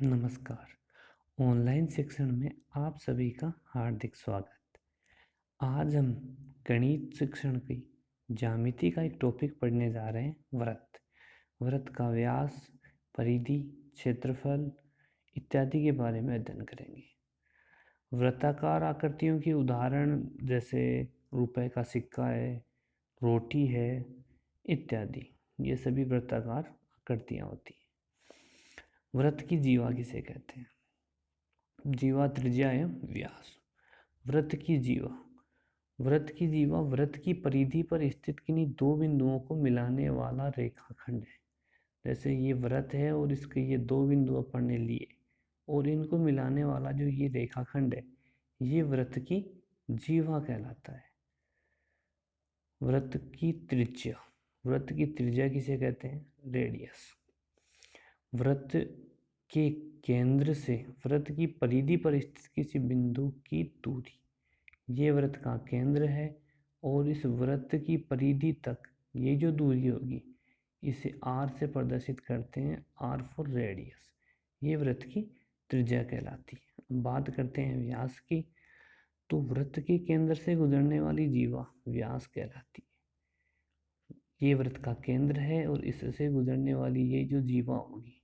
नमस्कार। ऑनलाइन शिक्षण में आप सभी का हार्दिक स्वागत। आज हम गणित शिक्षण की ज्यामिति का एक टॉपिक पढ़ने जा रहे हैं, वृत्त। वृत्त का व्यास, परिधि, क्षेत्रफल इत्यादि के बारे में अध्ययन करेंगे। वृत्ताकार आकृतियों की उदाहरण जैसे रुपए का सिक्का है, रोटी है इत्यादि, ये सभी वृत्ताकार आकृतियाँ होती हैं। वृत्त की जीवा किसे कहते हैं? जीवा त्रिज्या एवं व्यास। वृत्त की जीवा वृत्त की परिधि पर स्थित किन्हीं दो बिंदुओं को मिलाने वाला रेखाखंड है। जैसे ये वृत्त है और इसके ये दो बिंदु अपन ने लिए और इनको मिलाने वाला जो ये रेखाखंड है, ये वृत्त की जीवा कहलाता है। वृत्त की त्रिज्या किसे कहते हैं? रेडियस। वृत्त के केंद्र से वृत्त की परिधि पर स्थित किसी बिंदु की दूरी, ये वृत्त का केंद्र है और इस वृत्त की परिधि तक ये जो दूरी होगी इसे r से प्रदर्शित करते हैं, r फॉर रेडियस। ये वृत्त की त्रिज्या कहलाती है। अब बात करते हैं व्यास की, तो वृत्त के केंद्र से गुजरने वाली जीवा व्यास कहलाती है। ये वृत्त का केंद्र है और इससे गुजरने वाली ये जो जीवा होगी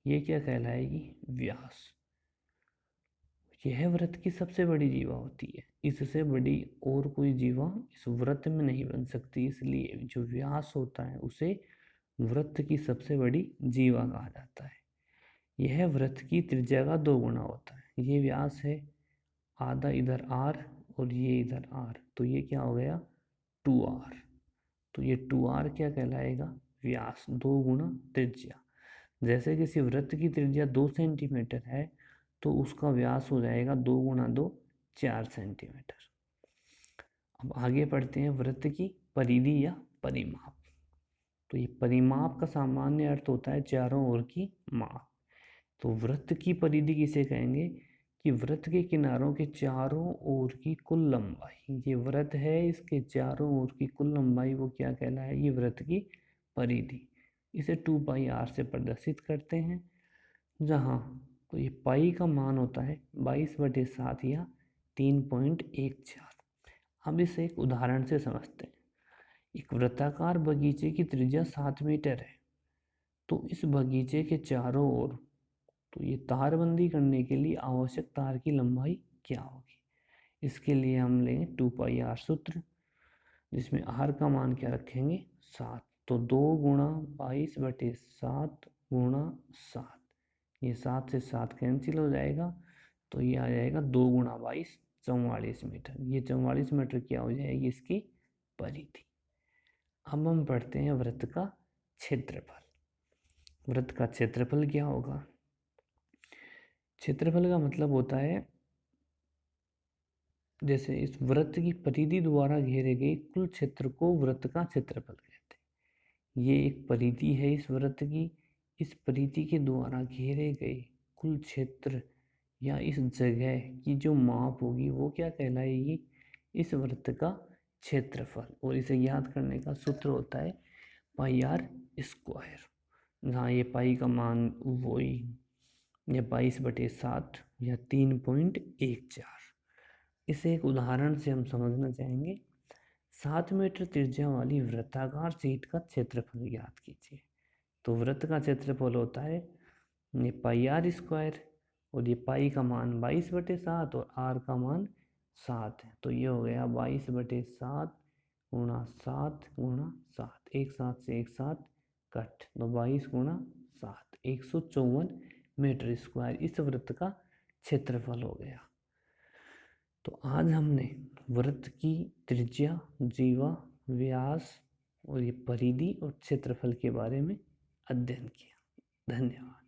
ये क्या कहलाएगी? व्यास। यह वृत्त की सबसे बड़ी जीवा होती है। इससे बड़ी और कोई जीवा इस वृत्त में नहीं बन सकती, इसलिए जो व्यास होता है उसे वृत्त की सबसे बड़ी जीवा कहा जाता है। यह वृत्त की त्रिज्या का 2 गुना होता है। ये व्यास है, आधा इधर r और ये इधर r, तो ये क्या हो गया? 2r। तो ये 2r क्या कहलाएगा? व्यास, 2 गुना त्रिज्या। जैसे किसी वृत्त की त्रिज्या 2 सेंटीमीटर है तो उसका व्यास हो जाएगा 2 गुना 2, 4 सेंटीमीटर। अब आगे पढ़ते हैं वृत्त की परिधि या परिमाप। तो ये परिमाप का सामान्य अर्थ होता है चारों ओर की माप। तो वृत्त की परिधि किसे कहेंगे? कि वृत्त के किनारों के चारों ओर की कुल लंबाई, ये वृत्त है इसके चारों ओर की कुल लंबाई वो क्या कहलाएगी? वृत्त की परिधि। इसे 2πr से प्रदर्शित करते हैं, जहाँ तो ये पाई का मान होता है 22/7 या 3.14। अब इसे एक उदाहरण से समझते हैं। एक वृत्ताकार बगीचे की त्रिज्या 7 मीटर है, तो इस बगीचे के चारों ओर तो ये तारबंदी करने के लिए आवश्यक तार की लंबाई क्या होगी? इसके लिए हम लेंगे 2πr सूत्र, जिसमें r का मान क्या रखेंगे? 7। तो 2 गुणा 22/7 गुणा 7, ये 7 से 7 कैंसिल हो जाएगा, तो ये आ जाएगा 2 गुणा 22, 44 मीटर। ये 44 मीटर क्या हो जाएगी? इसकी परिधि। अब हम पढ़ते हैं वृत्त का क्षेत्रफल। वृत्त का क्षेत्रफल क्या होगा? क्षेत्रफल का मतलब होता है जैसे इस वृत्त की परिधि द्वारा घेरे गए कुल क्षेत्र को वृत्त का क्षेत्रफल कहते हैं। ये एक परिधि है इस वृत्त की, इस परिधि के द्वारा घेरे गए कुल क्षेत्र या इस जगह की जो माप होगी वो क्या कहलाएगी? इस वृत्त का क्षेत्रफल। और इसे याद करने का सूत्र होता है πr², जहाँ ये पाई का मान वही या 22/7 या 3.14। इसे एक उदाहरण से हम समझना चाहेंगे। 7 मीटर त्रिज्या वाली वृत्ताकार शीट का क्षेत्रफल ज्ञात कीजिए। तो वृत्त का क्षेत्रफल होता है ये πr² और ये पाई का मान 22/7 और r का मान 7 है, तो ये हो गया 22/7 गुणा 7 गुणा 7, एक साथ से एक साथ कट, तो 22 गुणा 7, 154 मीटर स्क्वायर इस वृत्त का क्षेत्रफल हो गया। तो आज हमने वृत्त की त्रिज्या, जीवा, व्यास और ये परिधि और क्षेत्रफल के बारे में अध्ययन किया। धन्यवाद।